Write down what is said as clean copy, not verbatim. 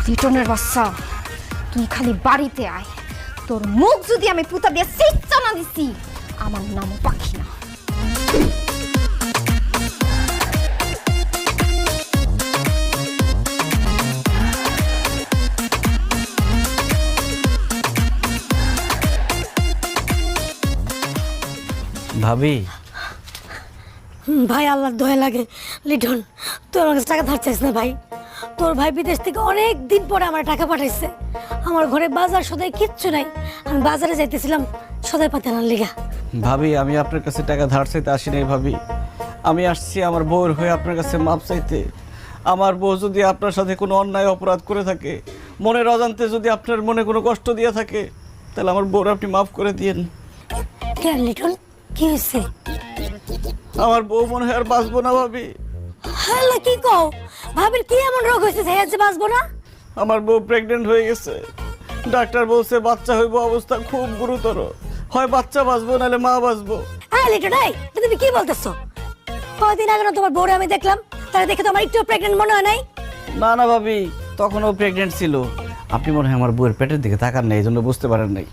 লিটনের বাচ্চা, তুই খালি বাড়িতে আয়। তোর মুখ যদি আমি পুতা দিয়ে সিচ্চা না দিছি, আমার নামও পাখি না। ভাবি ভাই আল্লাহর দয়া লাগে, লিটন তোর আমার কাছে টাকা ধার চাইছ না ভাই। তোর ভাই বিদেশ থেকে অনেক দিন পরে আমার টাকা পাঠাইছে। আমার ঘরে বাজার সদাই কিচ্ছু নাই, আমি বাজারে যাইতেছিলাম সদাই পাতে আনার লিগা। ভাবি আমি আপনার কাছে টাকা ধার চাইতে আসি নাই ভাবি, আমি আসছি আমার বউয়ের হয়ে আপনার কাছে মাপ চাইতে। আমার বউ যদি আপনার সাথে কোনো অন্যায় অপরাধ করে থাকে, মনের অজান্তে যদি আপনার মনে কোনো কষ্ট দিয়ে থাকে, তাহলে আমার বউর আপনি মাফ করে দিয়েন। কেন লিটন, কি হয়েছে? আমার বউ মনে হয় আর বাঁচবো না ভাবি। হ্যালো, কি কও? ভাবির কি এমন রোগ হয়েছে যে আজ বাঁচবো না? আমার বউ প্রেগনেন্ট হয়ে গেছে, ডাক্তার বলছে বাচ্চা হইব, অবস্থা খুব গুরুতর, হয় বাচ্চা বাঁচবো নাহলে মা বাঁচবো। হ্যাঁ লিটন, তুমি কি বলতেছো? কয়দিন আগে না তোমার বউরে আমি দেখলাম, তারা দেখে তো আমার একটু প্রেগনেন্ট মনে হয় নাই। না না ভাবি, তখনও প্রেগনেন্ট ছিল। আপনি মনে হয় আমার বউয়ের পেটের দিকে তাকান নাই, এই জন্য বুঝতে পারেন নাই।